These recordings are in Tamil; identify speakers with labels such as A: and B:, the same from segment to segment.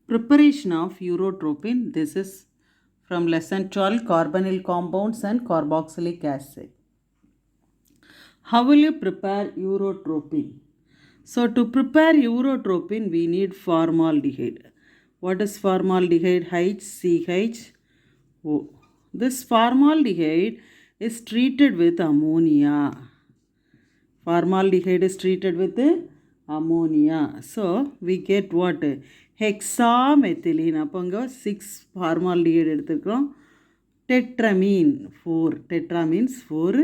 A: Preparation of urotropin. This is from lesson 12, carbonyl compounds and carboxylic acid. How will you prepare urotropin? So to prepare urotropin, we need formaldehyde. What is formaldehyde? HCHO. This formaldehyde is treated with ammonia. Formaldehyde is treated with ammonia. So we get what? Hexamethylene. அப்போ அங்கே 6 formaldehyde எடுத்துக்கிறோம். Tetramine 4. Tetra means 4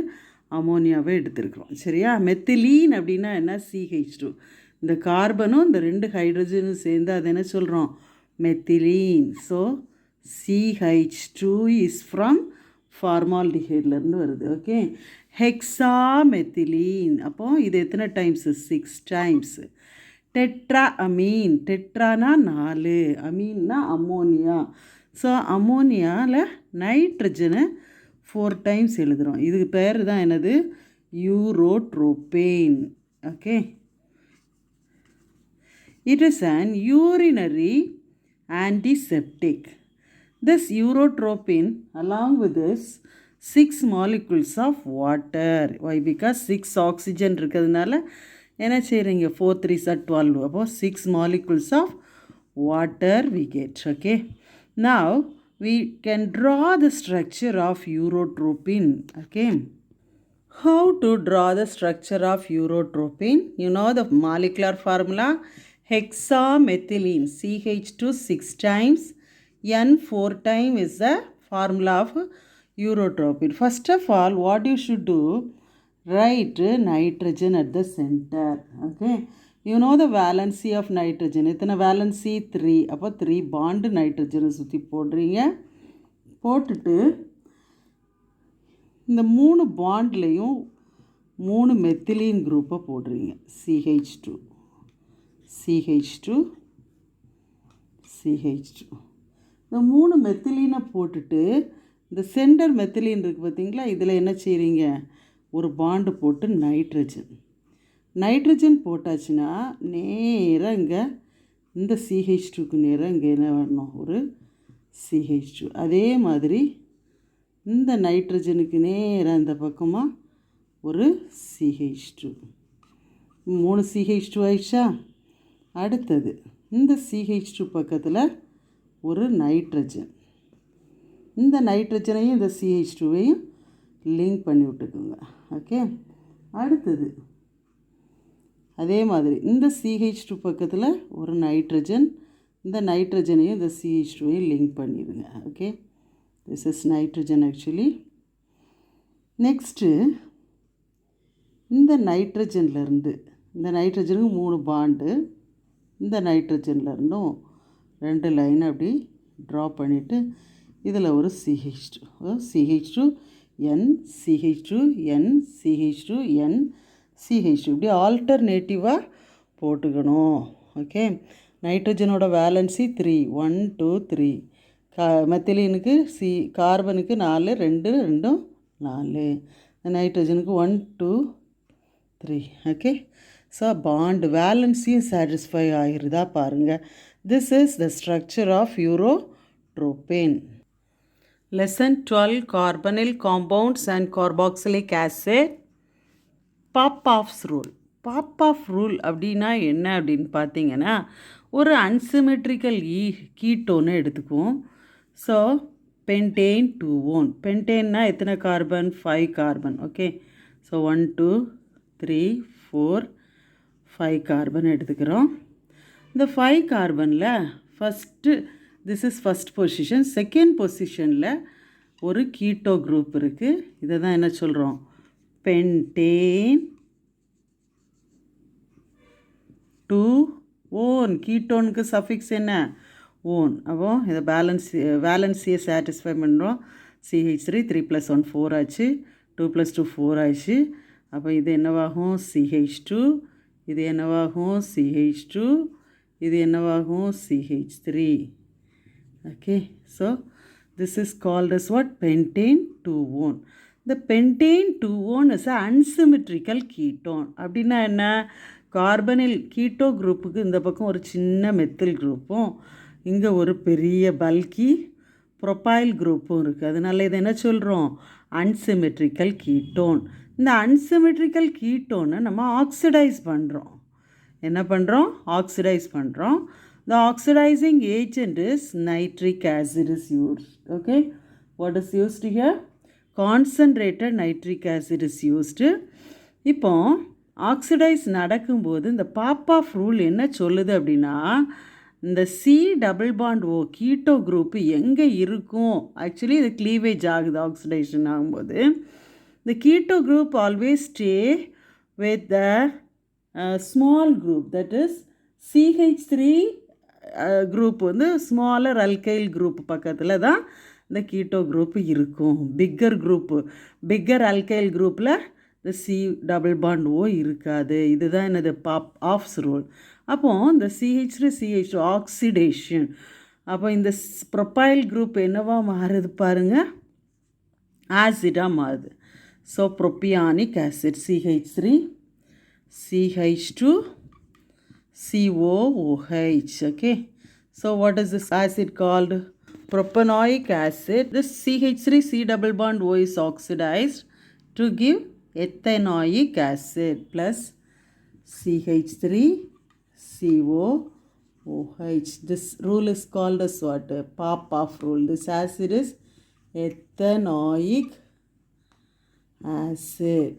A: அமோனியாவை எடுத்துருக்குறோம். சரியா? மெத்திலீன் அப்படின்னா என்ன? CH2. இந்த கார்பனும் இந்த 2 ஹைட்ரஜனும் சேர்ந்து அதை என்ன சொல்கிறோம்? Methylene. So CH2 is from ஃபார்மால்டிஹைட்லேருந்து வருது. Okay, hexamethylene. அப்போது இது எத்தனை டைம்ஸு? 6 டைம்ஸு. Tetra amine. டெட்ரானா 4, அமீன்னா அம்மோனியா. ஸோ அம்மோனியாவில் நைட்ரஜனை 4 டைம்ஸ் எழுதுகிறோம். இதுக்கு பேர் தான் என்னது? Urotropine. Okay, it is an urinary antiseptic. This urotropin along with this 6 molecules of water. Why? Because 6 oxygen இருக்கிறதுனால என்ன செய்கிறீங்க? 4 3s are 12. அப்போ 6 molecules of water we get. Okay, now we can draw the structure of urotropin. Okay, how to draw the structure of urotropin? You know the molecular formula. Hexamethylene, CH2 6 times, N 4 times is the formula of urotropin. First of all, what you should do? Write nitrogen at the center. Okay, you know the valency of nitrogen. எத்தனை valency? 3. அப்போ 3 bond nitrogen சுற்றி போடுறீங்க. போட்டுட்டு இந்த 3 பாண்ட்லேயும் 3 மெத்திலீன் குரூப்பை போடுறீங்க. CH2 CH2 CH2. இந்த 3 மெத்திலீனை போட்டுட்டு இந்த சென்டர் மெத்திலீன் இருக்குது பார்த்தீங்களா? இதில் என்ன செய்கிறீங்க? ஒரு பாண்டு போட்டு நைட்ரஜன் போட்டாச்சுன்னா நேராக இங்கே இந்த CH2க்கு நேராக இங்கே என்ன வரணும்? ஒரு CH2. அதே மாதிரி இந்த நைட்ரஜனுக்கு நேராக இந்த பக்கமாக ஒரு CH2. 3 CH2 ஆயிடுச்சா? அடுத்தது இந்த CH2 பக்கத்தில் ஒரு நைட்ரஜன். இந்த நைட்ரஜனையும் இந்த CH2வையும் லிங்க் பண்ணி விட்டுக்குங்க. ஓகே, அடுத்தது அதே மாதிரி இந்த CH2 பக்கத்தில் ஒரு நைட்ரஜன். இந்த நைட்ரஜனையும் இந்த CH2வையும் லிங்க் பண்ணிடுங்க. Okay, this is nitrogen actually. Next இந்த நைட்ரஜன்லேருந்து இந்த நைட்ரஜனுக்கு 3 பாண்டு, இந்த நைட்ரஜன்லேருந்தும் 2 லைன் அப்படி ட்ரா பண்ணிவிட்டு இதில் ஒரு CH2 N CH2 N CH2 N CH2 இப்படி ஆல்டர்னேட்டிவாக போட்டுக்கணும். ஓகே, நைட்ரஜனோட வேலன்சி 3 1 2 3. மெத்திலீனுக்கு கார்பனுக்கு 4 2 2 4. நைட்ரஜனுக்கு 1 2 3. ஓகே, ஸோ பாண்ட் வேலன்சியும் சாட்டிஸ்ஃபை ஆகிருதா பாருங்கள். This is the structure of urotropin. Lesson 12, carbonyl compounds and carboxylic acid. Popoff's rule. Popoff rule அப்படின்னா என்ன அப்படின்னு பார்த்தீங்கன்னா, ஒரு அன்சிமெட்ரிக்கல் கீட்டோன்னு எடுத்துக்குவோம். ஸோ பென்டேன் 2 பென்டேன்னா எத்தனை carbon? 5 carbon. Okay, so 1 2 3 4 5 carbon எடுத்துக்கிறோம். இந்த 5 கார்பனில் first this is first position. Second பொசிஷனில் ஒரு கீட்டோ குரூப் இருக்குது. இதை தான் என்ன சொல்கிறோம்? பென்டேன் 2 கீட்டோனுக்கு சஃபிக்ஸ் என்ன? ஓன். அப்போ இதை வேலன்சியை சாட்டிஸ்ஃபை பண்ணுறோம். CH3 3 + 1 4 ஆச்சு. 2 + 2 4 ஆச்சு. அப்போ இது என்னவாகும்? CH2. இது என்னவாகும்? CH2. இது என்னவாகும்? CH3. Okay, so this is called as what? Pentane 2-one. The pentane 2-one is an unsymmetrical ketone. அப்படின்னா என்ன? கார்பனில் கீட்டோ குரூப்புக்கு இந்த பக்கம் ஒரு சின்ன மெத்தில் குரூப்பும், இங்கே ஒரு பெரிய பல்கி ப்ரொப்பைல் குரூப்பும் இருக்குது. அதனால் இதை என்ன சொல்கிறோம்? Unsymmetrical ketone. இந்த அன்சிமெட்ரிக்கல் கீட்டோனை நம்ம ஆக்சிடைஸ் பண்ணுறோம். என்ன பண்ணுறோம்? ஆக்சிடைஸ் பண்ணுறோம். The oxidizing agent is nitric acid is used. Okay, what is used here? Concentrated nitric acid is used. இப்போ ஆக்சிடைஸ் நடக்கும்போது இந்த பாப்பாஃப் ரூல் என்ன சொல்லுது அப்படின்னா, இந்த C double bond O keto group எங்கே இருக்கும்? ஆக்சுவலி இது க்ளீவேஜ் ஆகுது ஆக்சிடேஷன் ஆகும்போது. இந்த keto group always stay with the small group, that is CH3 group வந்து ஸ்மாலர் அல்கைல் குரூப் பக்கத்தில் தான் இந்த கீட்டோ குரூப் இருக்கும். பிக்கர் அல்கைல் குரூப்பில் இந்த சி டபுள் பாண்ட் ஓ இருக்காது. இதுதான் என்னது ஆஃப்ஸ் ரூல். அப்போது இந்த CH3CH2 ஆக்சிடேஷன், அப்போ இந்த ப்ரொப்பைல் குரூப் என்னவா மாறுது பாருங்கள், ஆசிடாக மாறுது. So propionic acid CH3 CH2 COOH. Okay, so what is this acid called? Propanoic acid. This CH3C double bond O is oxidized to give ethanoic acid plus CH3 COOH. This rule is called as what? Popoff rule. This acid is ethanoic acid.